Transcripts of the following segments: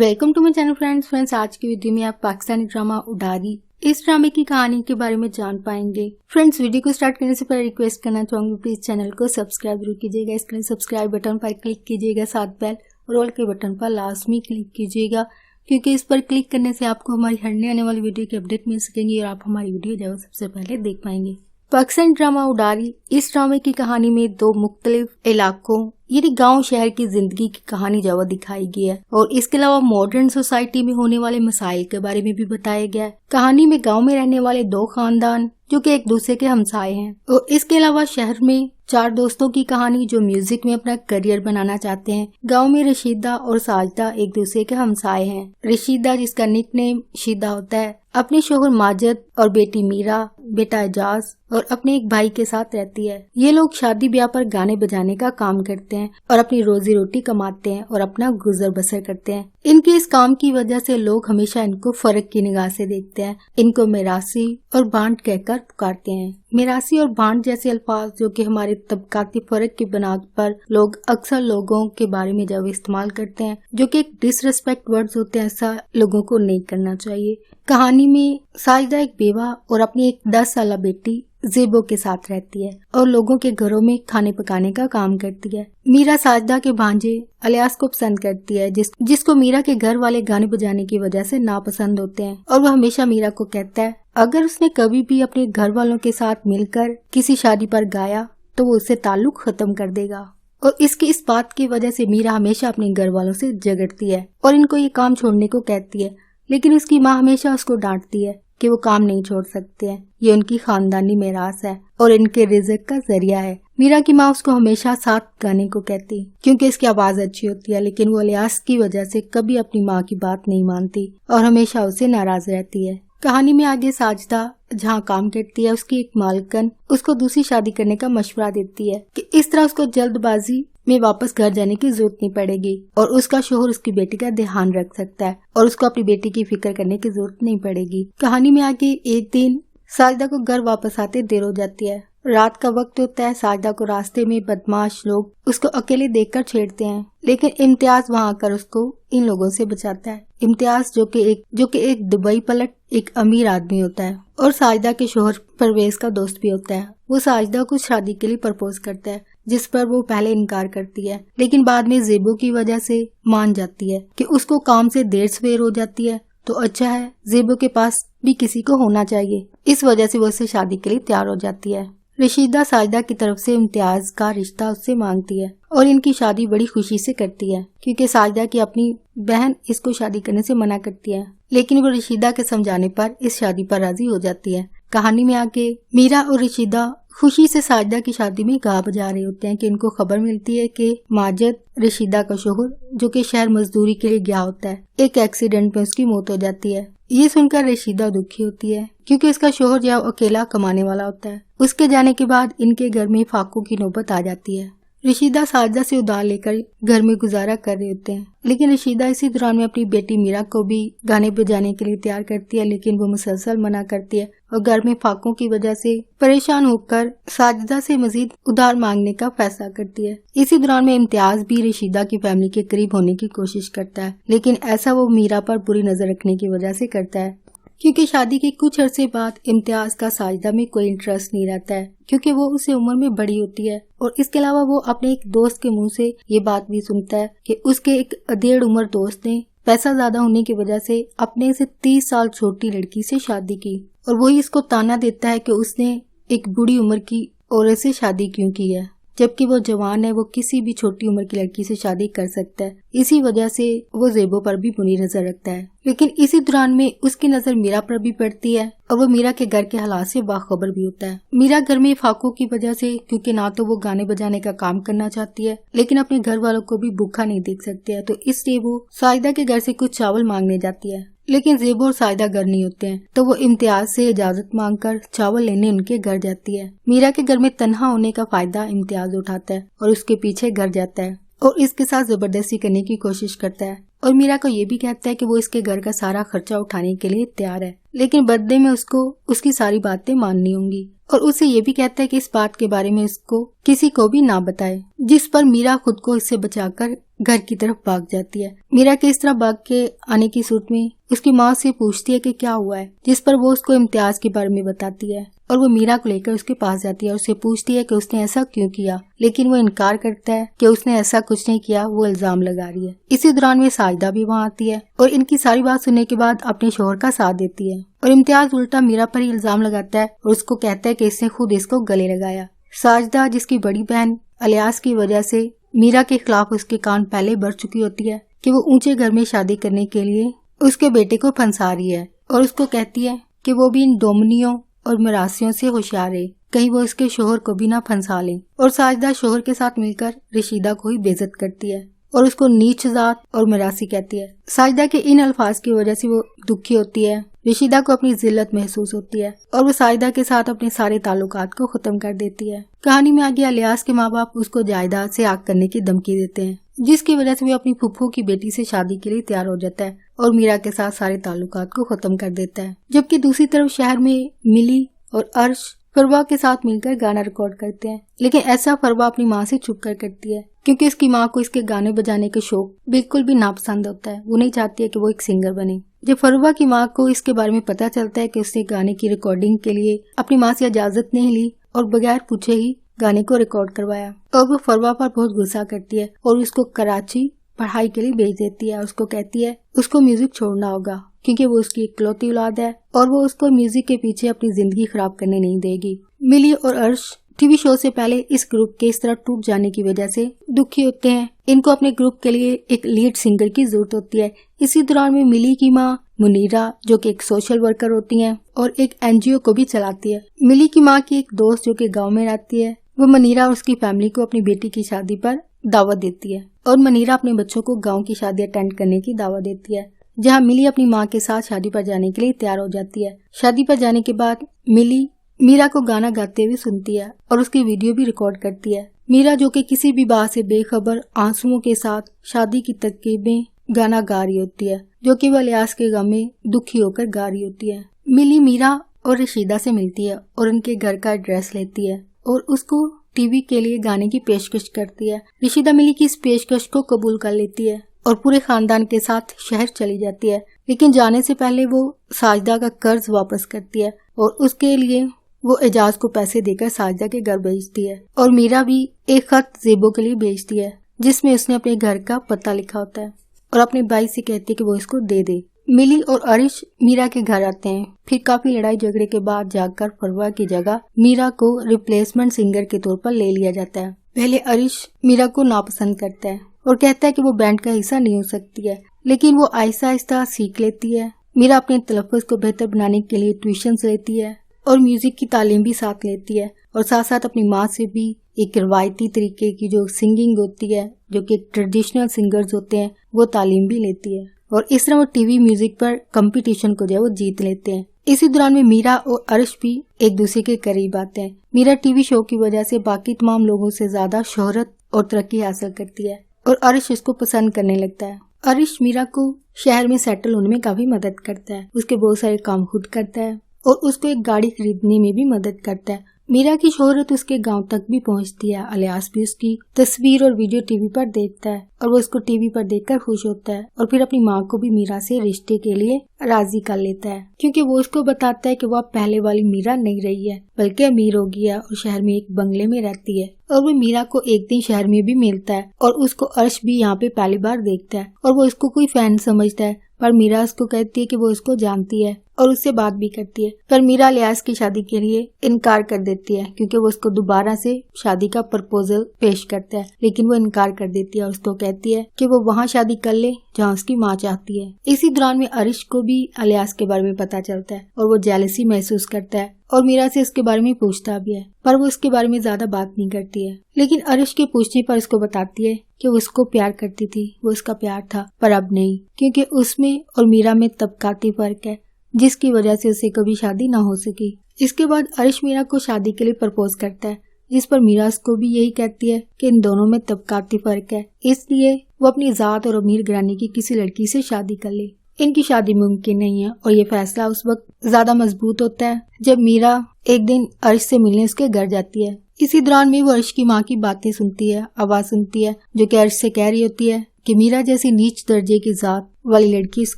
Welcome to my channel friends. आज की video में आप पाकिस्तानी ड्रामा उडारी इस ड्रामे की कहानी के बारे में जान पाएंगे। फ्रेंड्स, वीडियो को स्टार्ट करने से पहले रिक्वेस्ट करना चाहूंगी, प्लीज चैनल को सब्सक्राइब जरूर कीजिएगा। इसके लिए सब्सक्राइब बटन पर क्लिक कीजिएगा, साथ बेल और ऑल के बटन पर लाजमी क्लिक कीजिएगा, क्योंकि इस पर क्लिक करने से आपको हमारी हटने आने वाली वीडियो की अपडेट मिल सकेंगी और आप हमारी वीडियो जो सबसे पहले देख पाएंगे। पाकिस्तानी ड्रामा उडारी इस ड्रामे की कहानी में दो मुख्तलिफ इलाकों यानी गांव शहर की जिंदगी की कहानी जो दिखाई गई है और इसके अलावा मॉडर्न सोसाइटी में होने वाले मसाइल के बारे में भी बताया गया है। कहानी में गांव में रहने वाले दो खानदान जो कि एक दूसरे के हमसाए हैं और इसके अलावा शहर में चार दोस्तों की कहानी जो म्यूजिक में अपना करियर बनाना चाहते हैं। गांव में रशीदा और साजिदा एक दूसरे के हमसाए हैं। रशीदा, जिसका निकनेम शीदा होता है, अपने शोहर माजिद और बेटी मीरा, बेटा एजाज और अपने एक भाई के साथ रहती है। ये लोग शादी ब्याह पर गाने बजाने का काम करते हैं और अपनी रोजी रोटी कमाते हैं और अपना गुजर बसर करते हैं। इनके इस काम की वजह से लोग हमेशा इनको फर्क की निगाह से देखते हैं। इनको मिरासी और भांड कहकर पुकारते हैं। मिरासी और भांड जैसे अल्फाज जो कि हमारे तबकाती फर्क की बुनियाद पर लोग अक्सर लोगों के बारे में जब इस्तेमाल करते हैं, जो कि एक डिसरिस्पेक्ट वर्ड्स होते हैं, ऐसा लोगों को नहीं करना चाहिए। कहानी में साजिदा एक बेवा और अपनी एक 10 साल बेटी जेबो के साथ रहती है और लोगों के घरों में खाने पकाने का काम करती है। मीरा साजिदा के भांजे अलियास को पसंद करती है, जिसको मीरा के घर वाले गाने बजाने की वजह से नापसंद होते हैं और वह हमेशा मीरा को कहता है अगर उसने कभी भी अपने घर वालों के साथ मिलकर किसी शादी पर गाया तो वो उससे ताल्लुक खत्म कर देगा। और इसकी इस बात की वजह से मीरा हमेशा अपने घर वालों से झगड़ती है और इनको ये काम छोड़ने को कहती है, लेकिन उसकी माँ हमेशा उसको डांटती है कि वो काम नहीं छोड़ सकते हैं। ये उनकी खानदानी मिरास है और इनके रिज़्क का जरिया है। मीरा की माँ उसको हमेशा साथ गाने को कहती क्योंकि इसकी आवाज अच्छी होती है, लेकिन वो अलियास की वजह से कभी अपनी माँ की बात नहीं मानती और हमेशा उससे नाराज रहती है। कहानी में आगे साजिदा जहाँ काम करती है, उसकी एक मालकन उसको दूसरी शादी करने का मशवरा देती है कि इस तरह उसको जल्दबाजी में वापस घर जाने की जरूरत नहीं पड़ेगी और उसका शोहर उसकी बेटी का ध्यान रख सकता है और उसको अपनी बेटी की फिक्र करने की जरूरत नहीं पड़ेगी। कहानी में आगे एक दिन साजिदा को घर वापस आते देर हो जाती है। रात का वक्त होता है। साजिदा को रास्ते में बदमाश लोग उसको अकेले देखकर छेड़ते हैं, लेकिन इम्तियाज वहाँ आकर उसको इन लोगों से बचाता है। इम्तियाज जो कि एक दुबई पलट एक अमीर आदमी होता है और साजिदा के शोहर परवेज का दोस्त भी होता है। वो साजिदा को शादी के लिए प्रपोज करता है, जिस पर वो पहले इनकार करती है, लेकिन बाद में जेबो की वजह से मान जाती है कि उसको काम से देर सवेर हो जाती है, तो अच्छा है जेबो के पास भी किसी को होना चाहिए। इस वजह से वो उससे शादी के लिए तैयार हो जाती है। रशीदा साजिदा की तरफ से इम्तियाज का रिश्ता उससे मांगती है और इनकी शादी बड़ी खुशी से करती है, क्योंकि साजिदा की अपनी बहन इसको शादी करने से मना करती है, लेकिन वो रशीदा के समझाने पर इस शादी पर राजी हो जाती है। कहानी में आगे मीरा और रशीदा खुशी से साजिदा की शादी में गा बजा रहे होते हैं कि इनको खबर मिलती है कि माजिद, रशीदा का शोहर, जो कि शहर मजदूरी के लिए गया होता है, एक एक्सीडेंट में उसकी मौत हो जाती है। ये सुनकर रशीदा दुखी होती है क्योंकि इसका शोहर जो अकेला कमाने वाला होता है। उसके जाने के बाद इनके घर में फाकों की नौबत आ जाती है। रशीदा साजिदा से उधार लेकर घर में गुजारा कर रहे होते हैं, लेकिन रशीदा इसी दौरान में अपनी बेटी मीरा को भी गाने बजाने के लिए तैयार करती है, लेकिन वो मुसलसल मना करती है और घर में फाकों की वजह से परेशान होकर साजिदा से मजीद उधार मांगने का फैसला करती है। इसी दौरान में इम्तियाज भी रशीदा की फैमिली के करीब होने की कोशिश करता है, लेकिन ऐसा वो मीरा पर बुरी नजर रखने की वजह से करता है, क्योंकि शादी के कुछ अरसे बाद इम्तियाज का साजिदा में कोई इंटरेस्ट नहीं रहता है, क्योंकि वो उसे उम्र में बड़ी होती है। और इसके अलावा वो अपने एक दोस्त के मुंह से ये बात भी सुनता है कि उसके एक अधेड़ उम्र दोस्त ने पैसा ज्यादा होने की वजह से अपने से 30 साल छोटी लड़की से शादी की और वही इसको ताना देता है कि उसने एक बुढ़ी उम्र की औरत से शादी क्यों की है, जबकि वो जवान है, वो किसी भी छोटी उम्र की लड़की से शादी कर सकता है। इसी वजह से वो जेबो पर भी बुरी नजर रखता है, लेकिन इसी दौरान में उसकी नजर मीरा पर भी पड़ती है और वो मीरा के घर के हालात से बाखबर भी होता है। मीरा घर में फाकों की वजह से, क्योंकि ना तो वो गाने बजाने का काम करना चाहती है, लेकिन अपने घर वालों को भी भूखा नहीं देख सकती है, तो इसलिए वो साजिदा के घर से कुछ चावल मांगने जाती है, लेकिन जेबो और साजिदा घर नहीं होते हैं, तो वो इम्तियाज से इजाजत मांगकर चावल लेने उनके घर जाती है। मीरा के घर में तन्हा होने का फायदा इम्तियाज उठाता है और उसके पीछे घर जाता है और इसके साथ जबरदस्ती करने की कोशिश करता है। और मीरा को ये भी कहता है कि वो इसके घर का सारा खर्चा उठाने के लिए तैयार है, लेकिन बदले में उसको उसकी सारी बातें माननी होंगी। और उसे ये भी कहता है कि इस बात के बारे में उसको किसी को भी ना बताए, जिस पर मीरा खुद को इससे बचाकर घर की तरफ भाग जाती है। मीरा के इस तरह भाग के आने की सूरत में उसकी माँ से पूछती है कि क्या हुआ है, जिस पर वो उसको इम्तियाज के बारे में बताती है और वो मीरा को लेकर उसके पास जाती है और उससे पूछती है कि उसने ऐसा क्यों किया, लेकिन वो इनकार करता है कि उसने ऐसा कुछ नहीं किया, वो इल्जाम लगा रही है। इसी दौरान में साजिदा भी वहाँ आती है और इनकी सारी बात सुनने के बाद अपने शोहर का साथ देती है और इम्तियाज उल्टा मीरा पर ही इल्जाम लगाता है और उसको कहता है कि इसने खुद इसको गले लगाया। साजिदा, जिसकी बड़ी बहन अलियास की वजह से मीरा के खिलाफ उसके कान पहले बढ़ चुकी होती है कि वो ऊंचे घर में शादी करने के लिए उसके बेटे को फंसा रही है और उसको कहती है कि वो भी इन डोमनियों और मरासियों से होशियार है, कहीं वो इसके शोहर को भी ना फंसा ले। और साजिदा शोहर के साथ मिलकर रशीदा को ही बेइज्जत करती है और उसको नीच जात और मरासी कहती है। साजिदा के इन अल्फाज की वजह से वो दुखी होती है। रशीदा को अपनी जिल्लत महसूस होती है और वो साजिदा के साथ अपने सारे ताल्लुकात को खत्म कर देती है। कहानी में आगे अलियास के माँ बाप उसको जायदाद से आग करने की धमकी देते हैं, जिसकी वजह से वो अपनी फुफ्फू की बेटी से शादी के लिए तैयार हो जाता है और मीरा के साथ सारे ताल्लुकात को खत्म कर देता है। जबकि दूसरी तरफ शहर में मिली और अर्श फरवा के साथ मिलकर गाना रिकॉर्ड करते हैं, लेकिन ऐसा फरवा अपनी माँ से छुप कर करती है क्योंकि उसकी माँ को इसके गाने बजाने का शौक बिल्कुल भी नापसंद होता है। वो नहीं चाहती है कि वो एक सिंगर बने। जब फरवा की माँ को इसके बारे में पता चलता है कि उसने गाने की रिकॉर्डिंग के लिए अपनी माँ से इजाजत नहीं ली और बगैर पूछे ही गाने को रिकॉर्ड करवाया, और वो फरवा पर बहुत गुस्सा करती है और उसको कराची पढ़ाई के लिए भेज देती है। उसको कहती है उसको म्यूजिक छोड़ना होगा क्योंकि वो उसकी इकलौती औलाद है और वो उसको म्यूजिक के पीछे अपनी जिंदगी खराब करने नहीं देगी। मिली और अर्श टीवी शो से पहले इस ग्रुप के इस तरह टूट जाने की वजह से दुखी होते हैं। इनको अपने ग्रुप के लिए एक लीड सिंगर की जरूरत होती है। इसी दौरान में मिली की माँ मुनीरा, जो कि एक सोशल वर्कर होती हैं और एक एनजीओ को भी चलाती है। मिली की माँ की एक दोस्त जो कि गांव में रहती है, वो मनीरा और उसकी फैमिली को अपनी बेटी की शादी पर दावत देती है और मनीरा अपने बच्चों को गाँव की शादी अटेंड करने की दावत देती है, जहाँ मिली अपनी माँ के साथ शादी पर जाने के लिए तैयार हो जाती है। शादी पर जाने के बाद मिली मीरा को गाना गाते हुए सुनती है और उसकी वीडियो भी रिकॉर्ड करती है। मीरा, जो कि किसी भी बात से बेखबर, आंसुओं के साथ शादी की तरकीब में गाना गा रही होती है, जो कि वह अलियास के गम में दुखी होकर गा रही होती है। मिली मीरा और रशीदा से मिलती है और उनके घर का एड्रेस लेती है और उसको टीवी के लिए गाने की पेशकश करती है। रशीदा मिली की इस पेशकश को कबूल कर लेती है और पूरे खानदान के साथ शहर चली जाती है, लेकिन जाने से पहले वो साजिदा का कर्ज वापस करती है और उसके लिए वो एजाज को पैसे देकर साजिदा के घर भेजती है। और मीरा भी एक खत जेबो के लिए भेजती है जिसमें उसने अपने घर का पता लिखा होता है और अपने भाई से कहती है कि वो इसको दे दे। मिली और अरिश मीरा के घर आते हैं। फिर काफी लड़ाई झगड़े के बाद जाकर फरवा की जगह मीरा को रिप्लेसमेंट सिंगर के तौर पर ले लिया जाता है। पहले अरिश मीरा को नापसंद करता है और कहता है कि वो बैंड का हिस्सा नहीं हो सकती है, लेकिन वो आहिस्ता आहिस्ता सीख लेती है। मीरा अपने तलफ़्फ़ुज़ को बेहतर बनाने के लिए ट्यूशन्स लेती है और म्यूजिक की तालीम भी साथ लेती है और साथ साथ अपनी माँ से भी एक रिवायती तरीके की जो सिंगिंग होती है, जो कि ट्रेडिशनल सिंगर्स होते हैं, वो तालीम भी लेती है और इस तरह वो टीवी म्यूजिक पर कंपटीशन को जो है वो जीत लेते हैं। इसी दौरान में मीरा और अर्श भी एक दूसरे के करीब आते हैं। मीरा टीवी शो की वजह से बाकी तमाम लोगों से ज्यादा शोहरत और तरक्की हासिल करती है और अर्श इसको पसंद करने लगता है। अर्श मीरा को शहर में सेटल होने में काफी मदद करता है, उसके बहुत सारे काम खुद करता है और उसको एक गाड़ी खरीदने में भी मदद करता है। मीरा की शोहरत उसके गांव तक भी पहुंचती है। अलियास भी उसकी तस्वीर और वीडियो टीवी पर देखता है और वो इसको टीवी पर देखकर खुश होता है और फिर अपनी माँ को भी मीरा से रिश्ते के लिए राजी कर लेता है, क्योंकि वो उसको बताता है कि वो अब पहले वाली मीरा नहीं रही है, बल्कि अमीर हो गया और शहर में एक बंगले में रहती है। और वो मीरा को एक दिन शहर में भी मिलता है और उसको अर्श भी यहाँ पे पहली बार देखता है और वो इसको कोई फैन समझता है, पर मीरा उसको कहती है कि वो इसको जानती है और उससे बात भी करती है। पर मीरा अलियास की शादी के लिए इनकार कर देती है क्योंकि वो उसको दोबारा से शादी का प्रपोजल पेश करता है, लेकिन वो इनकार कर देती है और उसको कहती है कि वो वहाँ शादी कर ले जहाँ उसकी माँ चाहती है। इसी दौरान में अरिश को भी अलियास के बारे में पता चलता है और वो जेलसी महसूस करता है और मीरा से इसके बारे में पूछता भी है, पर वो इसके बारे में ज्यादा बात नहीं करती है। लेकिन अरिश के पूछने पर इसको बताती है कि वो उसको प्यार करती थी, वो उसका प्यार था, पर अब नहीं, क्योंकि उसमें और मीरा में तबकाती फर्क है जिसकी वजह से उसे कभी शादी ना हो सकी। इसके बाद अरिश मीरा को शादी के लिए प्रपोज करता है, जिस पर मीरा उसको भी यही कहती है कि इन दोनों में तबकाती फर्क है, इसलिए वो अपनी जात और अमीर घराने की किसी लड़की से शादी कर ले। इनकी शादी मुमकिन नहीं है और ये फैसला उस वक्त ज्यादा मजबूत होता है जब मीरा एक दिन अर्श से मिलने उसके घर जाती है। इसी दौरान में वो अर्श की माँ की बातें सुनती है, आवाज सुनती है जो कि अर्श से कह रही होती है कि मीरा जैसी नीच दर्जे की जात वाली लड़की इस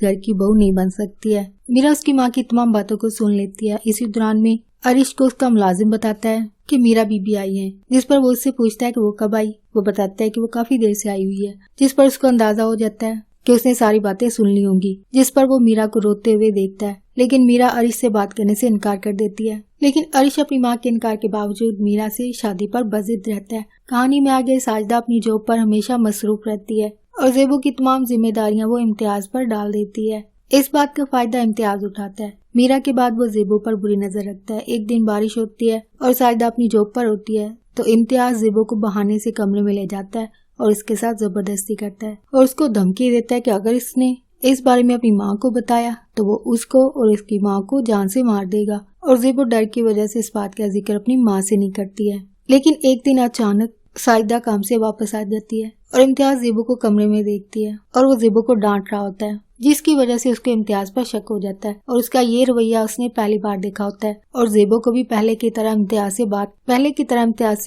घर की बहू नहीं बन सकती है। मीरा उसकी माँ की तमाम बातों को सुन लेती है। इसी दौरान में अर्श को उसका मुलाजिम बताता है कि मीरा बीबी आई है, जिस पर वो उससे पूछता है कि वो कब आई। वो बताता है कि वो काफी देर से आई हुई है, जिस पर उसको अंदाजा हो जाता है कि उसने सारी बातें सुन ली होंगी। जिस पर वो मीरा को रोते हुए देखता है, लेकिन मीरा अर्श से बात करने से इनकार कर देती है। लेकिन अर्श अपनी माँ के इनकार के बावजूद मीरा से शादी पर बजिद रहता है। कहानी में आगे साजिदा अपनी जॉब पर हमेशा मसरूफ रहती है और ज़ेबो की तमाम जिम्मेदारियां वो इम्तियाज पर डाल देती है। इस बात का फायदा इम्तियाज उठाता है। मीरा के बाद वो ज़ेबो पर बुरी नजर रखता है। एक दिन बारिश होती है और साजिदा अपनी जॉब पर होती है तो इम्तियाज ज़ेबो को बहाने से कमरे में ले जाता है और इसके साथ जबरदस्ती करता है और उसको धमकी देता है कि अगर इसने इस बारे में अपनी माँ को बताया तो वो उसको और इसकी माँ को जान से मार देगा। और ज़ेबो डर की वजह से इस बात का जिक्र अपनी माँ से नहीं करती है। लेकिन एक दिन अचानक साजिदा काम से वापस आ जाती है और इम्तियाज ज़ेबो को कमरे में देखती है और वो ज़ेबो को डांट रहा होता है, जिसकी वजह से उसको इम्तियाज पर शक हो जाता है और उसका ये रवैया उसने पहली बार देखा होता है। और ज़ेबो को भी पहले की तरह इम्तियाज से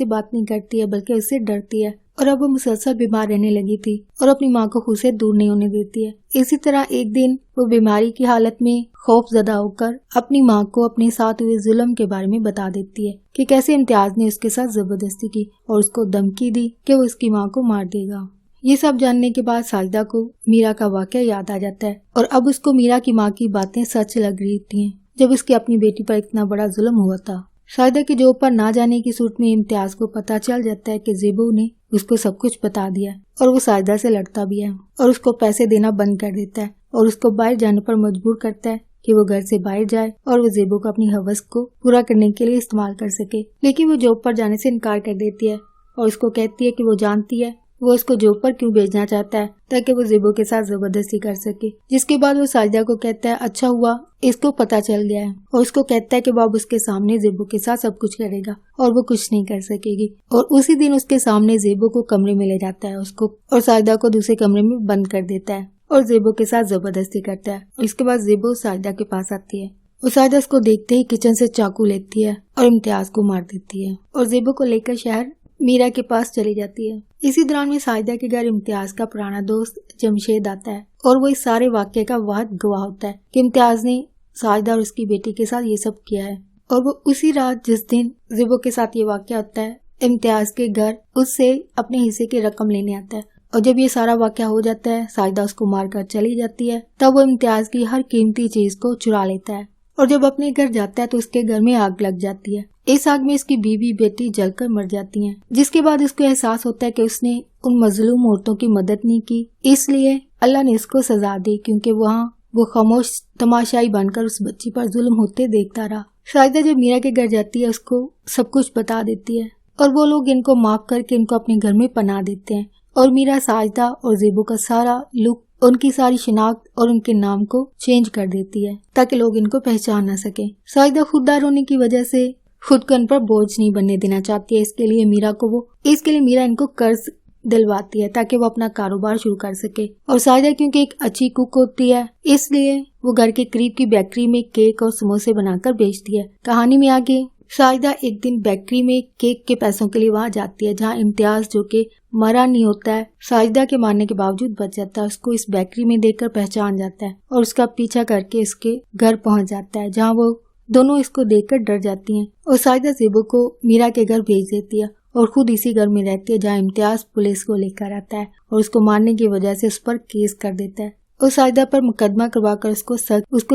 बात नहीं करती है बल्कि उससे डरती है। और अब वो मुसलसल बीमार रहने लगी थी और अपनी माँ को खुद से दूर नहीं होने देती है। इसी तरह एक दिन वो बीमारी की हालत में खौफजदा होकर अपनी माँ को अपने साथ हुए जुल्म के बारे में बता देती है कि कैसे इम्तियाज ने उसके साथ जबरदस्ती की और उसको धमकी दी कि वो उसकी माँ को मार देगा। ये सब जानने के बाद साजिदा को मीरा का वाकया याद आ जाता है और अब उसको मीरा की माँ की बातें सच लग रही थी जब उसकी अपनी बेटी पर इतना बड़ा जुल्म हुआ था। साजिदा की जॉब पर ना जाने की सूरत में इम्तियाज को पता चल जाता है कि ज़ेबो ने उसको सब कुछ बता दिया और वो साजिदा से लड़ता भी है और उसको पैसे देना बंद कर देता है और उसको बाहर जाने पर मजबूर करता है कि वो घर से बाहर जाए और वो ज़ेबो को अपनी हवस को पूरा करने के लिए इस्तेमाल कर सके। लेकिन वो जॉब पर जाने से इनकार कर देती है और उसको कहती है कि वो जानती है वो उसको जॉब पर क्यों भेजना चाहता है ताकि वो ज़ेबो के साथ जबरदस्ती कर सके। जिसके बाद वो साजिदा को कहता है अच्छा हुआ इसको पता चल गया है और उसको कहता है कि वो अब उसके सामने ज़ेबो के साथ सब कुछ करेगा और वो कुछ नहीं कर सकेगी। और उसी दिन उसके सामने ज़ेबो को कमरे में ले जाता है उसको और साजिदा को दूसरे कमरे में बंद कर देता है और ज़ेबो के साथ जबरदस्ती करता है। और इसके बाद ज़ेबो साजिदा के पास आती है और साजिदा उसको देखते ही किचन से चाकू लेती है और इम्तियाज को मार देती है और ज़ेबो को लेकर शहर मीरा के पास चली जाती है। इसी दौरान में साजिदा के घर इम्तियाज का पुराना दोस्त जमशेद आता है और वो इस सारे वाक्य का वाहिद गवाह होता है कि इम्तियाज ने साजिदा और उसकी बेटी के साथ ये सब किया है। और वो उसी रात जिस दिन ज़ेबो के साथ ये वाक्य होता है इम्तियाज के घर उससे अपने हिस्से की रकम लेने आता है और जब ये सारा वाक्या हो जाता है साजिदा उसको मारकर चली जाती है। तब वो इम्तियाज की हर कीमती चीज को चुरा लेता है और जब अपने घर जाता है तो उसके घर में आग लग जाती है। इस आग में उसकी बीवी बेटी जलकर मर जाती हैं। जिसके बाद उसको एहसास होता है कि उसने उन मजलूम औरतों की मदद नहीं की, इसलिए अल्लाह ने उसको सजा दी क्योंकि वहाँ वो खामोश तमाशाई बनकर उस बच्ची पर जुल्म होते देखता रहा। साजिदा जब मीरा के घर जाती है उसको सब कुछ बता देती है और वो लोग इनको माफ करके इनको अपने घर में पनाह देते हैं। और मीरा साजिदा और ज़ेबो का सारा लुक, उनकी सारी शिनाख्त और उनके नाम को चेंज कर देती है ताकि लोग इनको पहचान न सके। साजिदा खुददार होने की वजह से खुद को इन पर बोझ नहीं बनने देना चाहती है। इसके लिए मीरा इनको कर्ज दिलवाती है ताकि वो अपना कारोबार शुरू कर सके। और साजिदा क्योंकि एक अच्छी कुक होती है इसलिए वो घर के करीब की बेकरी में केक और समोसे बनाकर बेचती है। कहानी में आगे साजिदा एक दिन बेकरी में केक के पैसों के लिए वहाँ जाती है जहाँ इम्तियाज जो कि मरा नहीं होता है साजिदा के मारने के बावजूद बच जाता है, उसको इस बेकरी में देखकर पहचान जाता है और उसका पीछा करके इसके घर पहुँच जाता है जहाँ वो दोनों इसको देखकर डर जाती हैं। और साजिदा ज़ेबो को मीरा के घर भेज देती है और खुद इसी घर में रहती है जहाँ इम्तियाज पुलिस को लेकर आता है और उसको मारने की वजह से उस पर केस कर देता है और साजिदा पर मुकदमा करवाकर उसको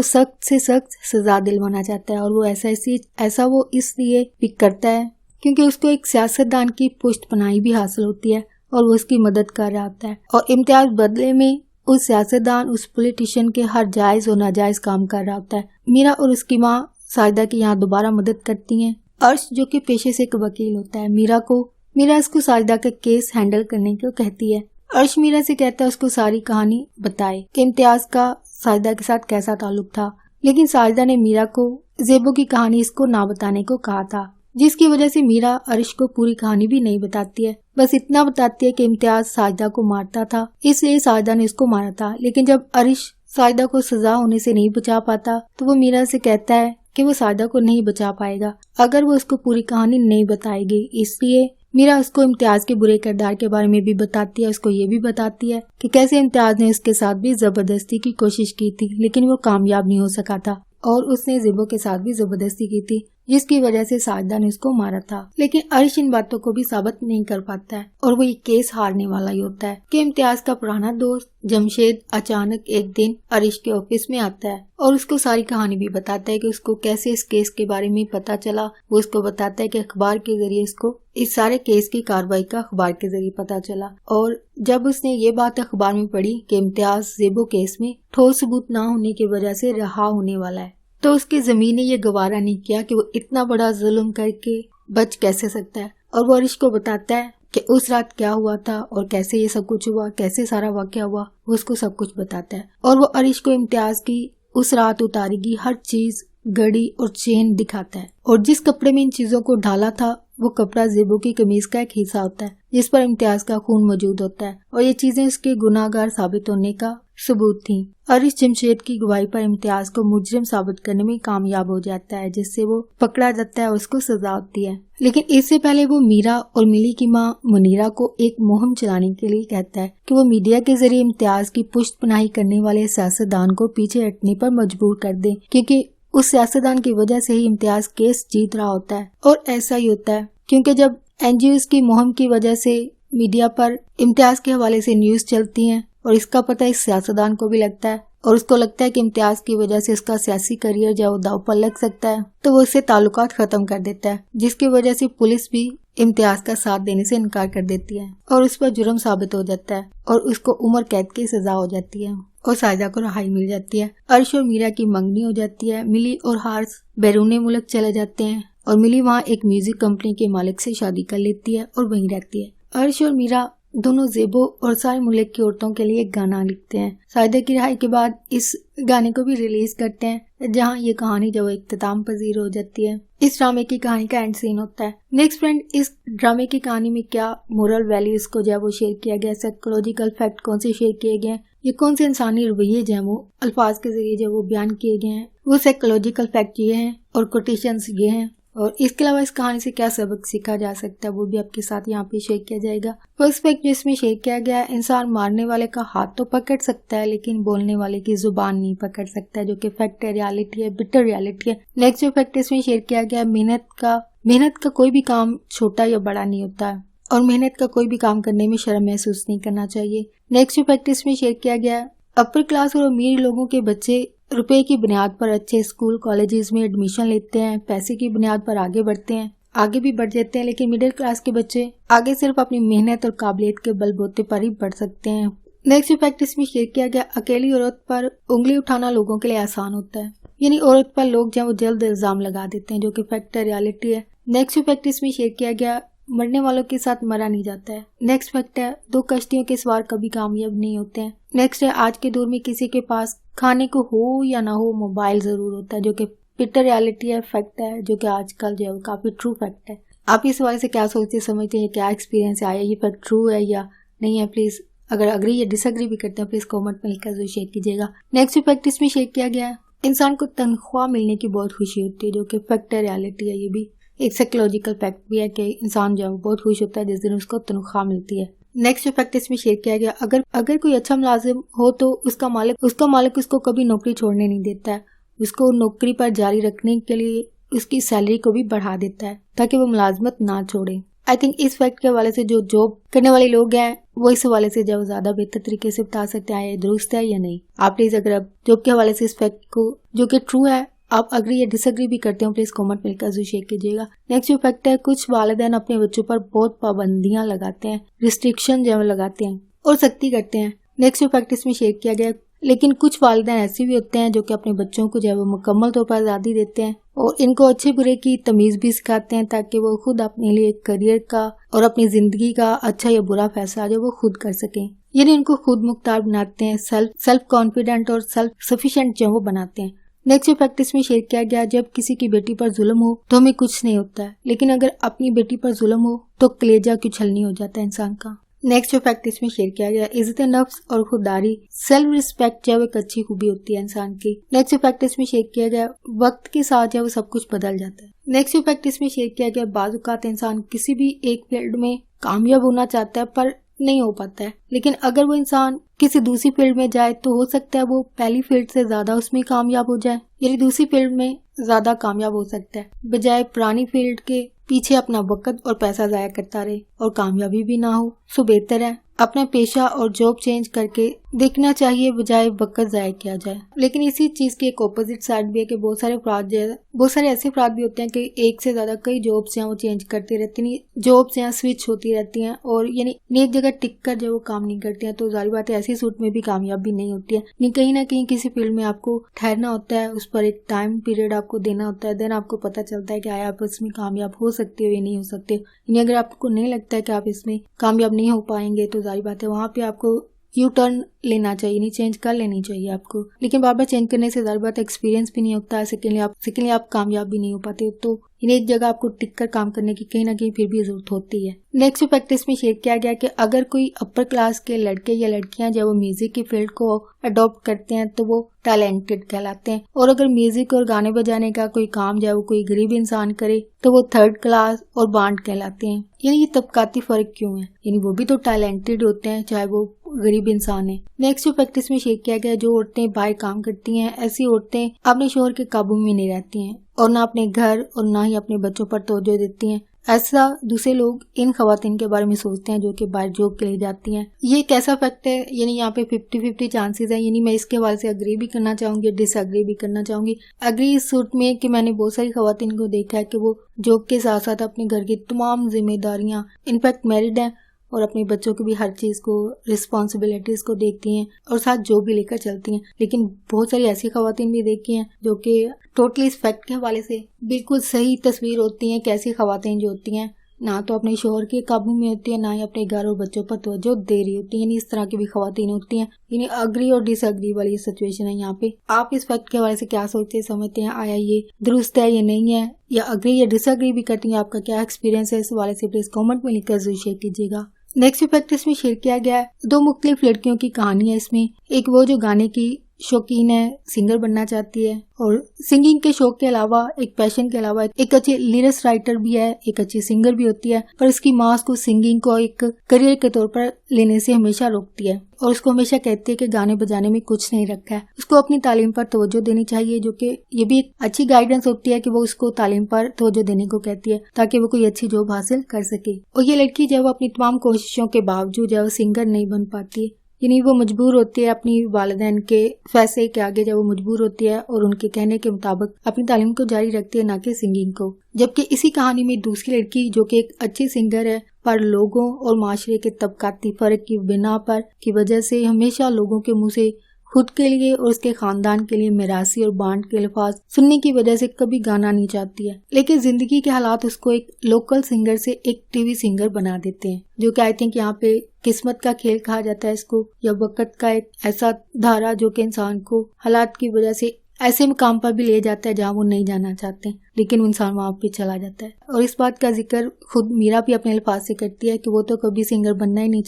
सख्त से सख्त सजा दिलवाना चाहता है। और वो ऐसा वो इसलिए भी करता है क्योंकि उसको एक सियासतदान की पुष्टपनाही भी हासिल होती है और वो उसकी मदद कर रहा होता है और इम्तियाज बदले में उस सियासतदान उस पॉलिटिशियन के हर जायज और नाजायज काम कर रहा होता है। मीरा और उसकी माँ साजिदा की यहाँ दोबारा मदद करती हैं। अर्श जो कि पेशे से एक वकील होता है मीरा इसको साजिदा का केस हैंडल करने को कहती है। अर्श मीरा से कहता है उसको सारी कहानी बताए कि इम्तियाज का साजिदा के साथ कैसा ताल्लुक था, लेकिन साजिदा ने मीरा को ज़ेबो की कहानी इसको ना बताने को कहा था। जिसकी वजह से मीरा अरिश को पूरी कहानी भी नहीं बताती है, बस इतना बताती है कि इम्तियाज साजिदा को मारता था, इसलिए साजिदा ने उसको मारा था। लेकिन जब अरिश साजिदा को सजा होने से नहीं बचा पाता तो वो मीरा से कहता है कि वो साजिदा को नहीं बचा पाएगा अगर वो उसको पूरी कहानी नहीं बताएगी। इसलिए मीरा उसको इम्तियाज के बुरे किरदार के बारे में भी बताती है, उसको ये भी बताती है कि कैसे इम्तियाज ने उसके साथ भी जबरदस्ती की कोशिश की थी लेकिन वो कामयाब नहीं हो सका था और उसने ज़िबो के साथ भी जबरदस्ती की थी जिसकी वजह से साजिदा ने उसको मारा था। लेकिन अरिश इन बातों को भी साबित नहीं कर पाता है और वो ये केस हारने वाला ही होता है कि इम्तियाज का पुराना दोस्त जमशेद अचानक एक दिन अरिश के ऑफिस में आता है और उसको सारी कहानी भी बताता है कि उसको कैसे इस केस के बारे में पता चला। वो उसको बताता है कि अखबार के जरिए उसको इस सारे केस की कार्रवाई का अखबार के जरिए पता चला और जब उसने ये बात अखबार में पढ़ी कि इम्तियाज ज़िबो केस में ठोस सबूत न होने की वजह से रहा होने वाला है तो उसकी ज़मीन ने ये गवारा नहीं किया कि वो इतना बड़ा जुल्म करके बच कैसे सकता है। और वो अरिश को बताता है कि उस रात क्या हुआ था और कैसे ये सब कुछ हुआ, कैसे सारा वाकया हुआ, वो उसको सब कुछ बताता है। और वो अरिश को इम्तियाज की उस रात उतारेगी हर चीज, घड़ी और चेन दिखाता है और जिस कपड़े में इन चीजों को ढाला था वो कपड़ा ज़िबो की कमीज का एक हिस्सा होता है जिस पर इम्तियाज का खून मौजूद होता है और ये चीजें उसके गुनाहगार साबित होने का सबूत थी। अरिश जमशेद की गवाही पर इम्तियाज को मुजरिम साबित करने में कामयाब हो जाता है जिससे वो पकड़ा जाता है और उसको सजा होती है। लेकिन इससे पहले वो मीरा और मिली की मां मुनीरा को एक मुहिम चलाने के लिए कहता है कि वो मीडिया के जरिए इम्तियाज की पुष्टपनाही करने वाले सियासतदान को पीछे हटने पर मजबूर कर दे क्योंकि उस सियासतदान की वजह से ही इम्तियाज केस जीत रहा होता है। और ऐसा ही होता है क्योंकि जब एनजीओ की मुहिम की वजह से मीडिया पर इम्तियाज के हवाले से न्यूज चलती है और इसका पता इस सियासतदान को भी लगता है और उसको लगता है कि इम्तियाज की वजह से इसका सियासी करियर जो दाव पर लग सकता है तो वो इससे ताल्लुकात खत्म कर देता है जिसकी वजह से पुलिस भी इम्तियाज का साथ देने से इनकार कर देती है और उस पर जुर्म साबित हो जाता है और उसको उम्र कैद की सजा हो जाती है और साजिदा को रहाई मिल जाती है। अर्श और मीरा की मंगनी हो जाती है। मिली और हार्स बैरूने मुल्क चले जाते हैं और मिली वहाँ एक म्यूजिक कंपनी के मालिक से शादी कर लेती है और वहीं रहती है। अर्श और मीरा दोनों ज़िबो और सारे मुल्क की औरतों के लिए एक गाना लिखते हैं। साजिदा की रिहाई के बाद इस गाने को भी रिलीज करते हैं जहां ये कहानी जो इख्तिताम पजीर हो जाती है। इस ड्रामे की कहानी का एंड सीन होता है। नेक्स्ट फ्रेंड, इस ड्रामे की कहानी में क्या मोरल वैल्यूज को जो है वो शेयर किया गया, साइकोलॉजिकल फैक्ट कौन से शेयर किए गए, ये कौन से इंसानी रवैये जो है वो अल्फाज के जरिए जो वो बयान किए गए हैं, वो साइकोलॉजिकल फैक्ट ये हैं और कोटेशंस ये हैं। और इसके अलावा इस कहानी से क्या सबक सीखा जा सकता है वो भी आपके साथ यहाँ पे शेयर किया जाएगा। फर्स्ट फैक्ट जो इसमें शेयर किया गया है, इंसान मारने वाले का हाथ तो पकड़ सकता है लेकिन बोलने वाले की जुबान नहीं पकड़ सकता है, जो कि फैक्ट है, रियलिटी है, बिटर रियलिटी है। नेक्स्ट जो फैक्ट इसमें शेयर किया गया है, मेहनत का कोई भी काम छोटा या बड़ा नहीं होता है और मेहनत का कोई भी काम करने में शर्म महसूस नहीं करना चाहिए। नेक्स्ट जो फैक्ट इसमें शेयर किया गया है, अपर क्लास और अमीर लोगों के बच्चे रुपए की बुनियाद पर अच्छे स्कूल कॉलेजेस में एडमिशन लेते हैं, पैसे की बुनियाद पर आगे बढ़ते हैं, आगे भी बढ़ जाते हैं, लेकिन मिडिल क्लास के बच्चे आगे सिर्फ अपनी मेहनत और काबिलियत के बलबूते पर ही बढ़ सकते हैं। नेक्स्ट फैक्ट इसमें शेयर किया गया, अकेली औरत पर उंगली उठाना लोगों के लिए आसान होता है, यानी औरत पर लोग जो जल्द इल्जाम लगा देते हैं, जो कि फैक्ट है, रियलिटी है। नेक्स्ट फैक्ट इसमें शेयर किया गया, मरने वालों के साथ मरा नहीं जाता है। नेक्स्ट फैक्ट है, 2 कश्तियों के सवार कभी कामयाब नहीं होते हैं। नेक्स्ट है, आज के दौर में किसी के पास खाने को हो या ना हो मोबाइल जरूर होता है, जो कि पिटर रियलिटी है, फैक्ट है, जो कि आजकल जो है वो काफी ट्रू फैक्ट है। आप इस बारे से क्या सोचते समझते हैं, क्या एक्सपीरियंस आया, ये फैक्ट ट्रू है या नहीं है? प्लीज अगर अग्री या डिसअग्री भी करते हैं प्लीज कमेंट में लिखकर शेयर कीजिएगा। नेक्स्ट फैक्ट इसमें शेयर किया गया है, इंसान को तनख्वाह मिलने की बहुत खुशी होती है, जो कि फैक्ट है, रियलिटी है। ये भी एक साइकोलॉजिकल फैक्ट भी है कि इंसान जो है बहुत खुश होता है जिस दिन उसको तनख्वाह मिलती है। नेक्स्ट फैक्ट इसमें शेयर किया गया, अगर कोई अच्छा मुलाजिम हो तो उसका मालिक उसको कभी नौकरी छोड़ने नहीं देता है, उसको नौकरी पर जारी रखने के लिए उसकी सैलरी को भी बढ़ा देता है ताकि वो मुलाजमत ना छोड़े। आई थिंक इस फैक्ट के हवाले से जो जॉब करने वाले लोग हैं वो इस हवाले से जो ज्यादा बेहतर तरीके से बता सकते हैं दुरुस्त है या नहीं। आप प्लीज अगर आप जॉब के हवाले से इस फैक्ट को जो कि ट्रू है आप अग्री या डिसअग्री भी करते हो प्लीज कमेंट में लिखकर शेयर कीजिएगा। नेक्स्ट जो फैक्ट है, कुछ वालिदैन अपने बच्चों पर बहुत पाबंदियां लगाते हैं, रिस्ट्रिक्शन जो लगाते हैं और सख्ती करते हैं। नेक्स्ट जो फैक्ट इसमें शेयर किया गया, लेकिन कुछ वालिदैन ऐसे भी होते हैं जो कि अपने बच्चों को जो है वो मुकम्मल तौर पर आज़ादी देते हैं और इनको अच्छे बुरे की तमीज भी सिखाते हैं ताकि वो खुद अपने लिए करियर का और अपनी जिंदगी का अच्छा या बुरा फैसला जो वो खुद कर सकें, यानी इनको खुद मुख्तार बनाते हैं, सेल्फ कॉन्फिडेंट और सेल्फ सफिशिएंट जो वो बनाते हैं। नेक्स्ट फैक्ट इसमें शेयर किया गया, जब किसी की बेटी पर जुल्म हो तो हमें कुछ नहीं होता है, लेकिन अगर अपनी बेटी पर जुल्म हो तो कलेजा क्यों छलनी हो जाता है इंसान का। नेक्स्ट फैक्ट इसमें शेयर किया गया, इज्जत नफ्स और खुददारी सेल्फ रिस्पेक्ट जो एक अच्छी खूबी होती है इंसान की। नेक्स्ट फैक्ट इसमें शेयर किया गया, वक्त के साथ जो सब कुछ बदल जाता है। नेक्स्ट फैक्ट इसमें शेयर किया गया, बाज़ औक़ात इंसान किसी भी एक फील्ड में कामयाब होना चाहता है पर नहीं हो पाता है, लेकिन अगर वो इंसान किसी दूसरी फील्ड में जाए तो हो सकता है वो पहली फील्ड से ज्यादा उसमें कामयाब हो जाए, यानी दूसरी फील्ड में ज्यादा कामयाब हो सकता है, बजाय पुरानी फील्ड के पीछे अपना वक्त और पैसा जाया करता रहे और कामयाबी भी ना हो। सो बेहतर है अपना पेशा और जॉब चेंज करके देखना चाहिए, बजाय वक्त जाया किया जाए। लेकिन इसी चीज की एक ऑपोजिट साइड भी है कि बहुत सारे ऐसे अफराद भी होते हैं कि एक से ज्यादा कई जॉब्स हैं वो चेंज करते रहते हैं, जॉब्स हैं स्विच होती रहती हैं और यानी एक जगह टिक कर जब वो काम नहीं करते हैं तो जाहिर बात है ऐसी सूट में भी कामयाब भी नहीं होती है। नहीं, कहीं ना कहीं किसी फील्ड में आपको ठहरना होता है, उस पर एक टाइम पीरियड आपको देना होता है, देन आपको पता चलता है कि आया आप इसमें कामयाब हो सकते हो या नहीं हो सकते। यानी अगर आपको नहीं लगता है कि आप इसमें कामयाब नहीं हो पाएंगे तो जाहिर बात है वहाँ पे आपको यू टर्न लेना चाहिए, नहीं चेंज कर लेनी चाहिए आपको। लेकिन बार बार चेंज करने से जाहिर बात है एक्सपीरियंस भी नहीं होता है, सेकेंडली आप कामयाब भी नहीं हो पाते, तो एक जगह आपको टिक कर काम करने की कहीं ना कहीं फिर भी जरूरत होती है। नेक्स्ट प्रैक्टिस में शेयर किया गया कि अगर कोई अपर क्लास के लड़के या लड़कियां जब वो म्यूजिक की फील्ड को अडॉप्ट करते हैं तो वो टैलेंटेड कहलाते हैं, और अगर म्यूजिक और गाने बजाने का कोई काम जो है वो कोई गरीब इंसान करे तो वो थर्ड क्लास और बांड कहलाते हैं। ये तबकाती फर्क क्यों है, यानी वो भी तो टैलेंटेड होते हैं चाहे वो गरीब इंसान है। नेक्स्ट प्रैक्टिस में शेयर किया गया, जो औरतें बाहर काम करती हैं ऐसी औरतें अपने शोहर के काबू में नहीं रहती हैं और ना अपने घर और ना ही अपने बच्चों पर तवज्जो देती हैं। ऐसा दूसरे लोग इन खवातीन के बारे में सोचते हैं जो कि बाहर जॉब के लिए जाती हैं। ये एक ऐसा फैक्ट है, यानी यहाँ पे 50-50 चांसेस है, यानी मैं इसके हवाले से अग्री भी करना चाहूंगी, डिसअग्री भी करना चाहूंगी। अग्री इस सूट में कि मैंने बहुत सारी खवातीन को देखा है कि वो जॉब के साथ साथ अपने घर की तमाम जिम्मेदारियां, इनफैक्ट मैरिड हैं और अपने बच्चों की भी हर चीज को, रिस्पॉन्सिबिलिटीज को देखती हैं और साथ जॉब भी लेकर चलती हैं। लेकिन बहुत सारी ऐसी खवातीन भी देखी हैं जो कि टोटली इस फैक्ट के हवाले से बिल्कुल सही तस्वीर होती हैं। कैसी खवातीन जो होती हैं ना तो अपने शोहर के काबू में होती है, ना ही अपने घर और बच्चों पर तवज्जो दे रही होती है, यानी इस तरह की भी खवातीन होती हैं। यानी अग्री और डिसअग्री वाली सिचुएशन है यहाँ पे। आप इस फैक्ट के हवाले से क्या सोचते समझते हैं, आया ये दुरुस्त है या नहीं है, या अग्री या डिसअग्री भी करती हैं, आपका क्या एक्सपीरियंस है इस हवाले से प्लीज कॉमेंट में लिखकर जरूर शेयर कीजिएगा। नेक्स्ट प्रैक्टिस में शेयर किया गया है 2 मुख्तलिफ लड़कियों की कहानी है इसमें। एक वो जो गाने की शौकीन है, सिंगर बनना चाहती है और सिंगिंग के शौक के अलावा, एक पैशन के अलावा एक अच्छी लिरिक्स राइटर भी है, एक अच्छी सिंगर भी होती है, पर इसकी माँ उसको सिंगिंग को एक करियर के तौर पर लेने से हमेशा रोकती है और उसको हमेशा कहती है कि गाने बजाने में कुछ नहीं रखा है, उसको अपनी तालीम पर तवज्जो देनी चाहिए, जो कि ये भी एक अच्छी गाइडेंस होती है कि वो उसको तालीम पर तवज्जो देने को कहती है ताकि वो कोई अच्छी जॉब हासिल कर सके। और ये लड़की जब अपनी तमाम कोशिशों के बावजूद जब सिंगर नहीं बन पाती, यानी वो मजबूर होती है अपनी वालिदैन के फैसले के आगे, जब वो मजबूर होती है और उनके कहने के मुताबिक अपनी तालीम को जारी रखती है, ना कि सिंगिंग को। जबकि इसी कहानी में दूसरी लड़की जो कि एक अच्छी सिंगर है पर लोगों और माशरे के तबकाती फर्क की बिना पर की वजह से हमेशा लोगों के मुंह से खुद के लिए और उसके खानदान के लिए मिरासी और बांड के अल्फाज सुनने की वजह से कभी गाना नहीं चाहती है, लेकिन जिंदगी के हालात उसको एक लोकल सिंगर से एक टीवी सिंगर बना देते हैं, जो कि आई थिंक यहाँ पे किस्मत का खेल कहा जाता है इसको, या वक्त का एक ऐसा धारा जो कि इंसान को हालात की वजह से ऐसे मुकाम पर भी ले जाता है जहाँ वो नहीं जाना चाहते, लेकिन इंसान वहाँ पे चला जाता है। और इस बात का जिक्र खुद मीरा भी अपने अल्फाज से करती है कि वो तो कभी सिंगर बनना ही नहीं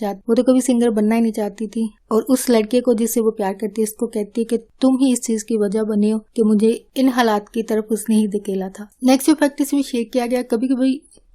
चाहती थी, और उस लड़के को जिससे वो प्यार करती है उसको कहती है कि तुम ही इस चीज की वजह बने हो कि मुझे इन हालात की तरफ उसने ही धकेला था। नेक्स्ट प्रैक्टिस में शेयर किया गया,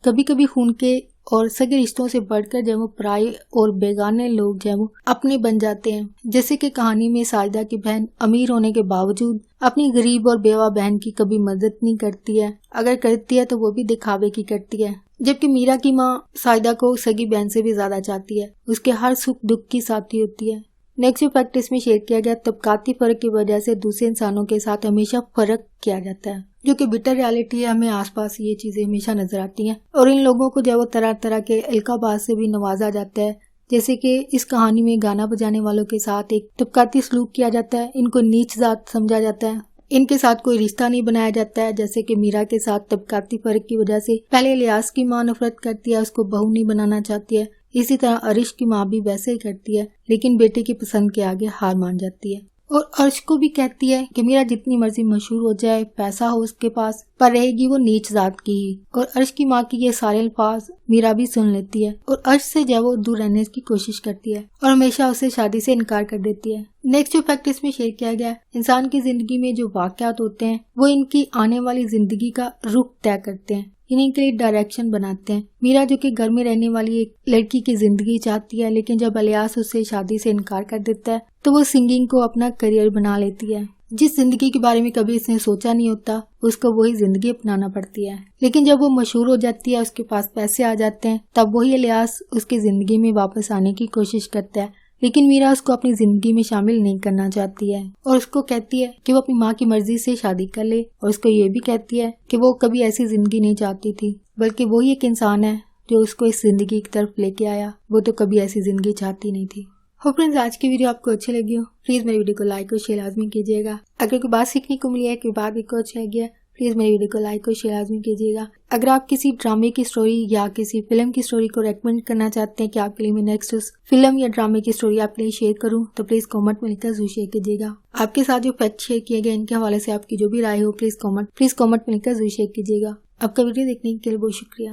कभी कभी खून के और सगे रिश्तों से बढ़कर जब वो पराये और बेगाने लोग जब वो अपने बन जाते हैं, जैसे कि कहानी में साजिदा की बहन अमीर होने के बावजूद अपनी गरीब और बेवा बहन की कभी मदद नहीं करती है, अगर करती है तो वो भी दिखावे की करती है। जबकि मीरा की माँ साजिदा को सगी बहन से भी ज्यादा चाहती है, उसके हर सुख दुख की साथी होती है। नेक्स्ट प्रैक्टिस में शेयर किया गया, तबकाती फर्क की वजह से दूसरे इंसानों के साथ हमेशा फर्क किया जाता है, जो कि बिटर रियलिटी है। हमें आसपास ये चीजें हमेशा नजर आती हैं और इन लोगों को जब वो तरह तरह के अलकाबाज से भी नवाजा जाता है, जैसे कि इस कहानी में गाना बजाने वालों के साथ एक तबकाती सलूक किया जाता है, इनको नीच जात समझा जाता है, इनके साथ कोई रिश्ता नहीं बनाया जाता है। जैसे कि मीरा के साथ तबकाती फर्क की वजह से पहले लियास की माँ नफरत करती है, उसको बहू नहीं बनाना चाहती है, इसी तरह अरिश की माँ भी वैसे ही करती है, लेकिन बेटे की पसंद के आगे हार मान जाती है। और अर्श को भी कहती है कि मीरा जितनी मर्जी मशहूर हो जाए, पैसा हो उसके पास, पर रहेगी वो नीच जात की ही। और अर्श की माँ की ये सारे अल्फाज मीरा भी सुन लेती है और अर्श से जब वो दूर रहने की कोशिश करती है और हमेशा उसे शादी से इनकार कर देती है। नेक्स्ट जो फैक्ट इसमें शेयर किया गया है, इंसान की जिंदगी में जो वाकयात होते हैं वो इनकी आने वाली जिंदगी का रुख तय करते हैं, इनके लिए डायरेक्शन बनाते हैं। मीरा जो कि घर में रहने वाली एक लड़की की जिंदगी चाहती है, लेकिन जब इलियास उससे शादी से इनकार कर देता है तो वो सिंगिंग को अपना करियर बना लेती है। जिस जिंदगी के बारे में कभी इसने सोचा नहीं होता उसको वही जिंदगी अपनाना पड़ती है। लेकिन जब वो मशहूर हो जाती है, उसके पास पैसे आ जाते हैं, तब वही इलियास उसकी जिंदगी में वापस आने की कोशिश करता है। लेकिन मीरा उसको अपनी जिंदगी में शामिल नहीं करना चाहती है और उसको कहती है कि वो अपनी माँ की मर्जी से शादी कर ले, और उसको ये भी कहती है कि वो कभी ऐसी जिंदगी नहीं चाहती थी, बल्कि वही एक इंसान है जो उसको इस जिंदगी की तरफ लेके आया। वो तो कभी ऐसी जिंदगी चाहती नहीं थी। हो फ्रेंड्स, आज की वीडियो आपको अच्छी लगी हो, प्लीज मेरी वीडियो को लाइक और शेयर लाजमी कीजिएगा। अगर कोई बात सीखने को मिली है, कोई बात आपको अच्छा लगी है, प्लीज मेरी वीडियो को लाइक और शेयर लाजमी कीजिएगा। अगर आप किसी ड्रामे की स्टोरी या किसी फिल्म की स्टोरी को रेकमेंड करना चाहते हैं कि आपके लिए मैं नेक्स्ट उस फिल्म या ड्रामे की स्टोरी आपके लिए शेयर करूं, तो प्लीज कमेंट में लिखकर जरूर शेयर कीजिएगा। आपके साथ जो फैक्ट शेयर किए गए इनके हवाले से आपकी जो भी राय हो प्लीज कमेंट में लिखकर जरूर शेयर कीजिएगा। आपका वीडियो देखने के लिए बहुत शुक्रिया।